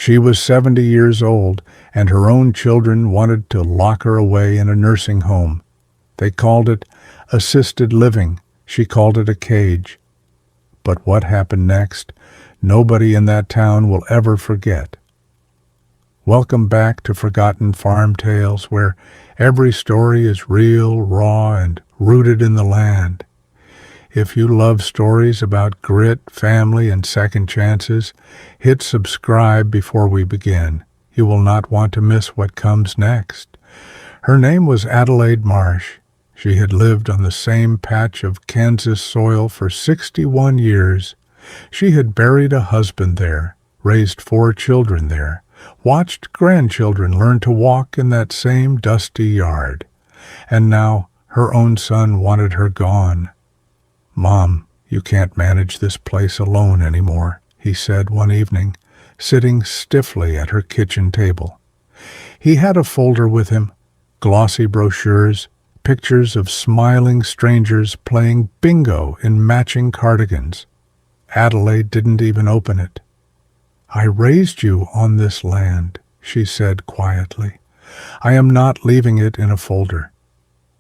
She was 70 years old, and her own children wanted to lock her away in a nursing home. They called it assisted living. She called it a cage. But what happened next, nobody in that town will ever forget. Welcome back to Forgotten Farm Tales, where every story is real, raw, and rooted in the land. If you love stories about grit, family, and second chances, hit subscribe before we begin. You will not want to miss what comes next. Her name was Adelaide Marsh. She had lived on the same patch of Kansas soil for 61 years. She had buried a husband there, raised 4 children there, watched grandchildren learn to walk in that same dusty yard. And now her own son wanted her gone. "Mom, you can't manage this place alone anymore," he said one evening, sitting stiffly at her kitchen table. He had a folder with him, glossy brochures, pictures of smiling strangers playing bingo in matching cardigans. Adelaide didn't even open it. "I raised you on this land," she said quietly. "I am not leaving it in a folder."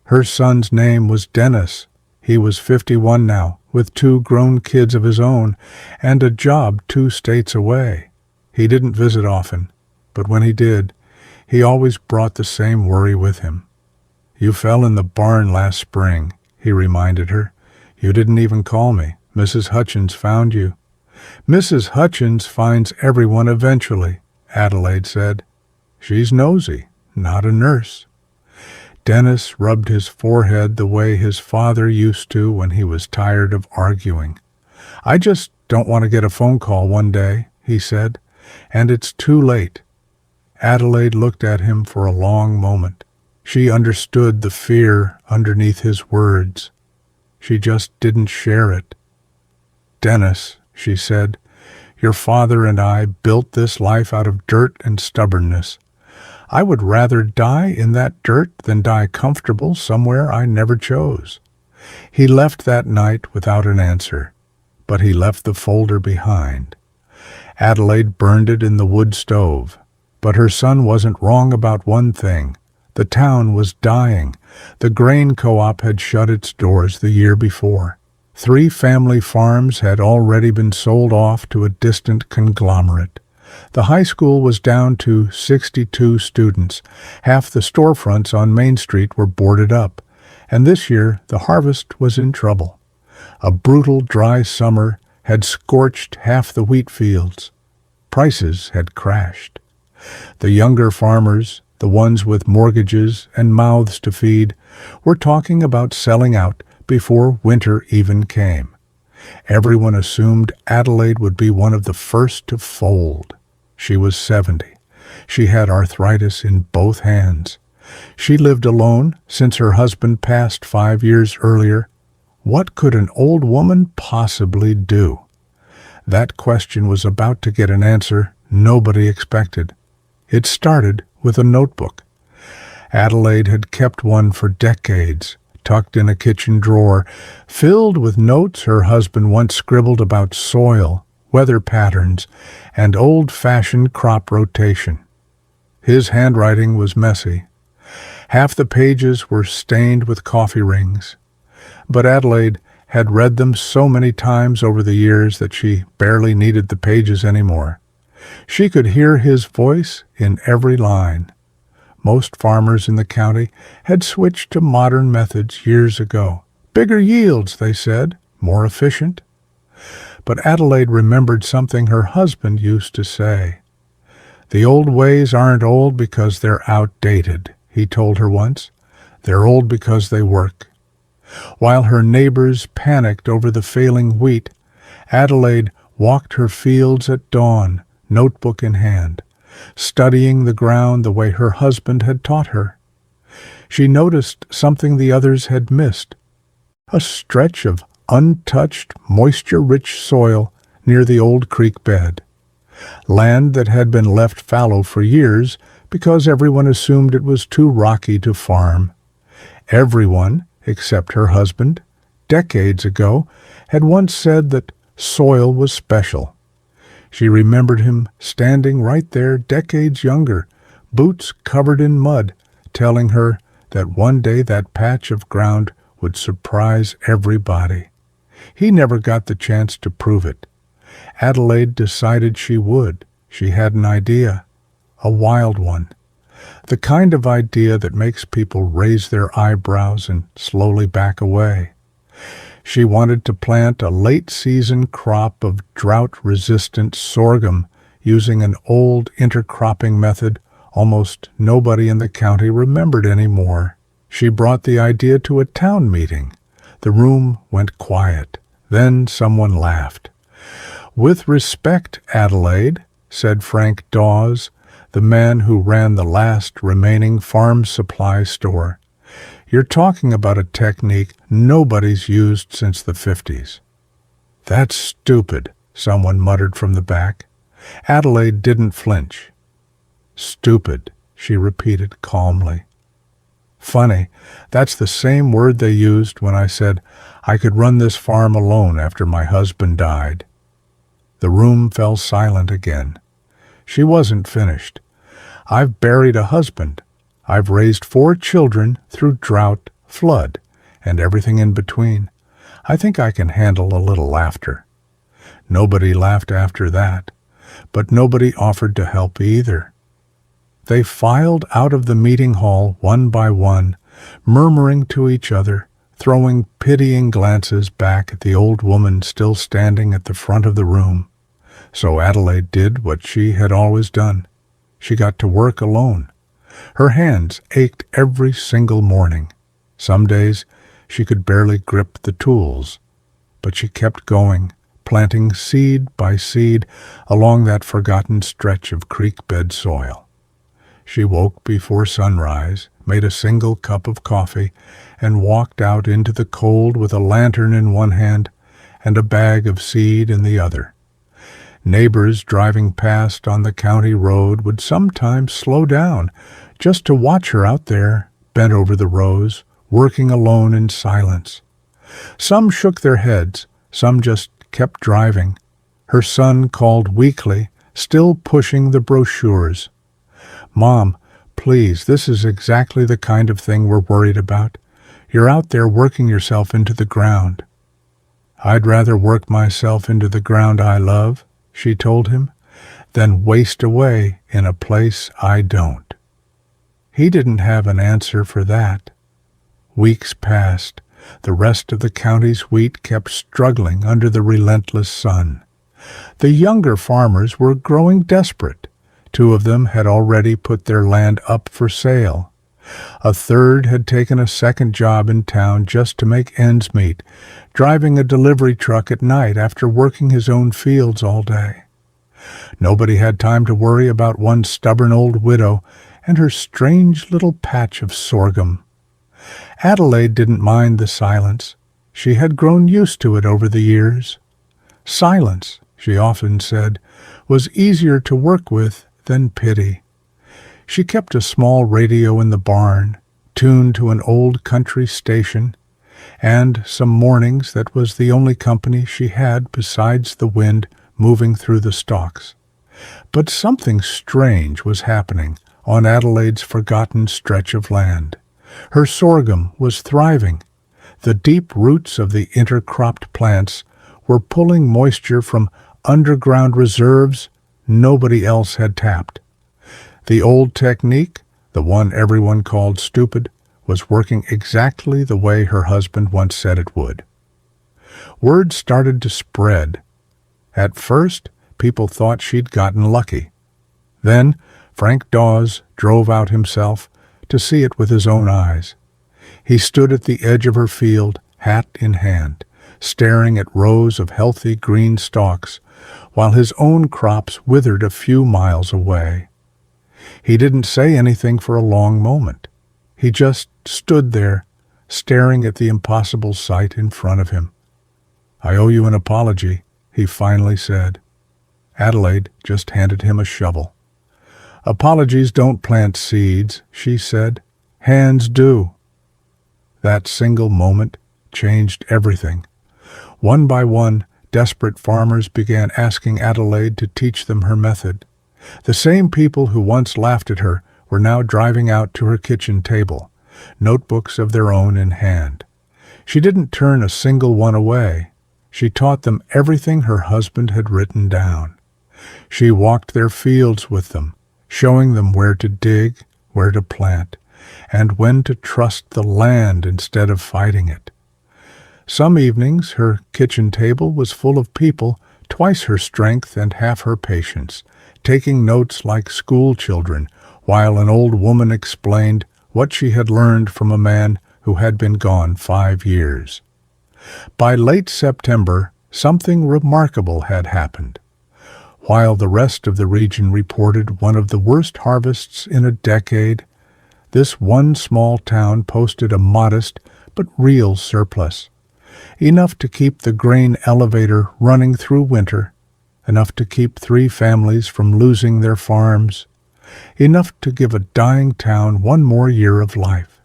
Her son's name was Dennis. He was 51 now, with 2 grown kids of his own, and a job 2 states away. He didn't visit often, but when he did, he always brought the same worry with him. "You fell in the barn last spring," he reminded her. "You didn't even call me. Mrs. Hutchins found you." "Mrs. Hutchins finds everyone eventually," Adelaide said. "She's nosy, not a nurse." Dennis rubbed his forehead the way his father used to when he was tired of arguing. "I just don't want to get a phone call one day," he said, "and it's too late." Adelaide looked at him for a long moment. She understood the fear underneath his words. She just didn't share it. "Dennis," she said, "your father and I built this life out of dirt and stubbornness. I would rather die in that dirt than die comfortable somewhere I never chose." He left that night without an answer, but he left the folder behind. Adelaide burned it in the wood stove, but her son wasn't wrong about one thing. The town was dying. The grain co-op had shut its doors the year before. 3 family farms had already been sold off to a distant conglomerate. The high school was down to 62 students. Half the storefronts on Main Street were boarded up, and this year the harvest was in trouble. A brutal dry summer had scorched half the wheat fields. Prices had crashed. The younger farmers, the ones with mortgages and mouths to feed, were talking about selling out before winter even came. Everyone assumed Adelaide would be one of the first to fold. She was 70. She had arthritis in both hands. She lived alone since her husband passed 5 years earlier. What could an old woman possibly do? That question was about to get an answer nobody expected. It started with a notebook. Adelaide had kept one for decades, tucked in a kitchen drawer, filled with notes her husband once scribbled about soil, weather patterns, and old-fashioned crop rotation. His handwriting was messy. Half the pages were stained with coffee rings. But Adelaide had read them so many times over the years that she barely needed the pages anymore. She could hear his voice in every line. Most farmers in the county had switched to modern methods years ago. Bigger yields, they said, more efficient. But Adelaide remembered something her husband used to say. "The old ways aren't old because they're outdated," he told her once. "They're old because they work." While her neighbors panicked over the failing wheat, Adelaide walked her fields at dawn, notebook in hand, studying the ground the way her husband had taught her. She noticed something the others had missed: a stretch of untouched, moisture-rich soil near the old creek bed. Land that had been left fallow for years because everyone assumed it was too rocky to farm. Everyone, except her husband, decades ago, had once said that soil was special. She remembered him standing right there, decades younger, boots covered in mud, telling her that one day that patch of ground would surprise everybody. He never got the chance to prove it. Adelaide decided she would. She had an idea, a wild one, the kind of idea that makes people raise their eyebrows and slowly back away. She wanted to plant a late-season crop of drought-resistant sorghum using an old intercropping method almost nobody in the county remembered anymore. She brought the idea to a town meeting. The room went quiet. Then someone laughed. "With respect, Adelaide," said Frank Dawes, the man who ran the last remaining farm supply store, "you're talking about a technique nobody's used since the 50s. "That's stupid," someone muttered from the back. Adelaide didn't flinch. "Stupid," she repeated calmly. "Funny, that's the same word they used when I said I could run this farm alone after my husband died." The room fell silent again. She wasn't finished. "I've buried a husband. I've raised 4 children through drought, flood, and everything in between. I think I can handle a little laughter." Nobody laughed after that, but nobody offered to help either. They filed out of the meeting hall one by one, murmuring to each other, throwing pitying glances back at the old woman still standing at the front of the room. So Adelaide did what she had always done. She got to work alone. Her hands ached every single morning. Some days she could barely grip the tools, but she kept going, planting seed by seed along that forgotten stretch of creek-bed soil. She woke before sunrise, made a single cup of coffee, and walked out into the cold with a lantern in one hand and a bag of seed in the other. Neighbors driving past on the county road would sometimes slow down just to watch her out there, bent over the rows, working alone in silence. Some shook their heads, some just kept driving. Her son called weakly, still pushing the brochures. "Mom, please, this is exactly the kind of thing we're worried about. You're out there working yourself into the ground." "I'd rather work myself into the ground I love," she told him, "than waste away in a place I don't." He didn't have an answer for that. Weeks passed. The rest of the county's wheat kept struggling under the relentless sun. The younger farmers were growing desperate. 2 of them had already put their land up for sale. A third had taken a second job in town just to make ends meet, driving a delivery truck at night after working his own fields all day. Nobody had time to worry about one stubborn old widow and her strange little patch of sorghum. Adelaide didn't mind the silence. She had grown used to it over the years. Silence, she often said, was easier to work with than pity. She kept a small radio in the barn, tuned to an old country station, and some mornings that was the only company she had besides the wind moving through the stalks. But something strange was happening on Adelaide's forgotten stretch of land. Her sorghum was thriving. The deep roots of the intercropped plants were pulling moisture from underground reserves nobody else had tapped. The old technique, the one everyone called stupid, was working exactly the way her husband once said it would. Word started to spread. At first, people thought she'd gotten lucky. Then Frank Dawes drove out himself to see it with his own eyes. He stood at the edge of her field, hat in hand, staring at rows of healthy green stalks, while his own crops withered a few miles away. He didn't say anything for a long moment. He just stood there, staring at the impossible sight in front of him. "I owe you an apology," he finally said. Adelaide just handed him a shovel. "Apologies don't plant seeds," she said. "Hands do." That single moment changed everything. One by one, desperate farmers began asking Adelaide to teach them her method. The same people who once laughed at her were now driving out to her kitchen table, notebooks of their own in hand. She didn't turn a single one away. She taught them everything her husband had written down. She walked their fields with them, showing them where to dig, where to plant, and when to trust the land instead of fighting it. Some evenings her kitchen table was full of people, twice her strength and half her patience, taking notes like school children, while an old woman explained what she had learned from a man who had been gone 5 years. By late September, something remarkable had happened. While the rest of the region reported one of the worst harvests in a decade, this one small town posted a modest but real surplus, enough to keep the grain elevator running through winter, enough to keep 3 families from losing their farms, enough to give a dying town one more year of life.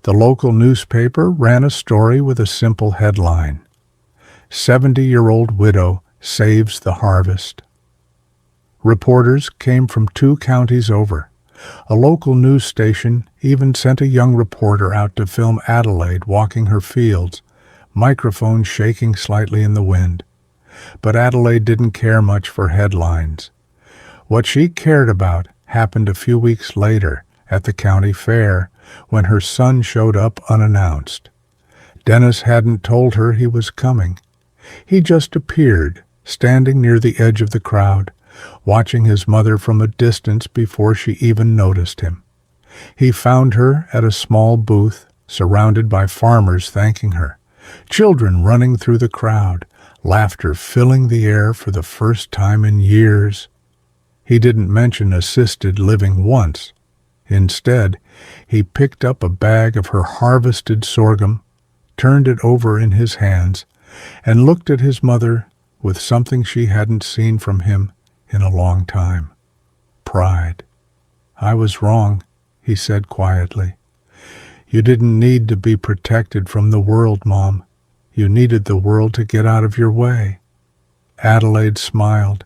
The local newspaper ran a story with a simple headline: 70-year-old widow saves the harvest. Reporters came from 2 counties over. A local news station even sent a young reporter out to film Adelaide walking her fields, microphone shaking slightly in the wind. But Adelaide didn't care much for headlines. What she cared about happened a few weeks later at the county fair, when her son showed up unannounced. Dennis hadn't told her he was coming. He just appeared, standing near the edge of the crowd, watching his mother from a distance before she even noticed him. He found her at a small booth, surrounded by farmers thanking her, children running through the crowd, laughter filling the air for the first time in years. He didn't mention assisted living once. Instead, he picked up a bag of her harvested sorghum, turned it over in his hands, and looked at his mother with something she hadn't seen from him in a long time: pride. "I was wrong," he said quietly. "You didn't need to be protected from the world, Mom. You needed the world to get out of your way." Adelaide smiled,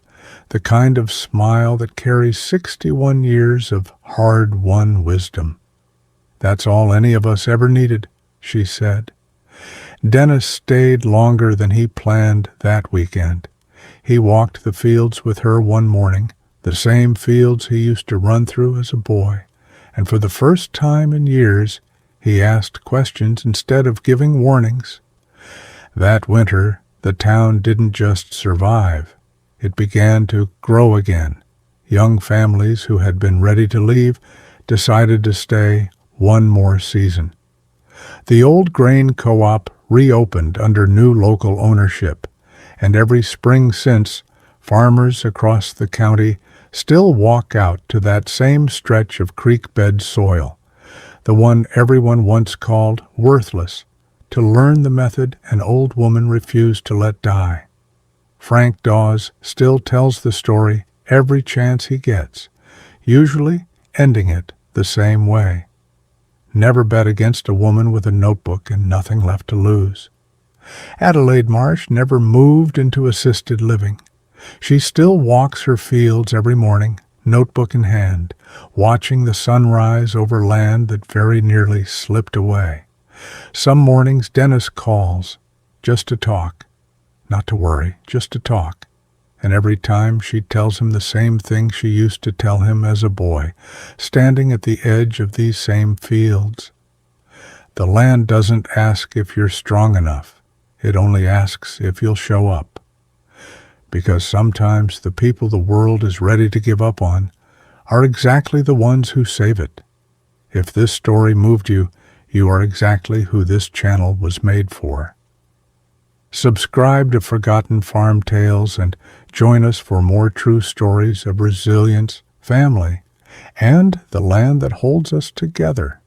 the kind of smile that carries 61 years of hard-won wisdom. "That's all any of us ever needed," she said. Dennis stayed longer than he planned that weekend. He walked the fields with her one morning, the same fields he used to run through as a boy, and for the first time in years he asked questions instead of giving warnings. That winter, the town didn't just survive. It began to grow again. Young families who had been ready to leave decided to stay one more season. The old grain co-op reopened under new local ownership, and every spring since, farmers across the county still walk out to that same stretch of creek-bed soil, the one everyone once called worthless, to learn the method an old woman refused to let die. Frank Dawes still tells the story every chance he gets, usually ending it the same way: "Never bet against a woman with a notebook and nothing left to lose." Adelaide Marsh never moved into assisted living. She still walks her fields every morning, notebook in hand, watching the sunrise over land that very nearly slipped away. Some mornings Dennis calls, just to talk. Not to worry, just to talk. And every time she tells him the same thing she used to tell him as a boy, standing at the edge of these same fields. The land doesn't ask if you're strong enough. It only asks if you'll show up. Because sometimes the people the world is ready to give up on are exactly the ones who save it. If this story moved you, you are exactly who this channel was made for. Subscribe to Forgotten Farm Tales and join us for more true stories of resilience, family, and the land that holds us together.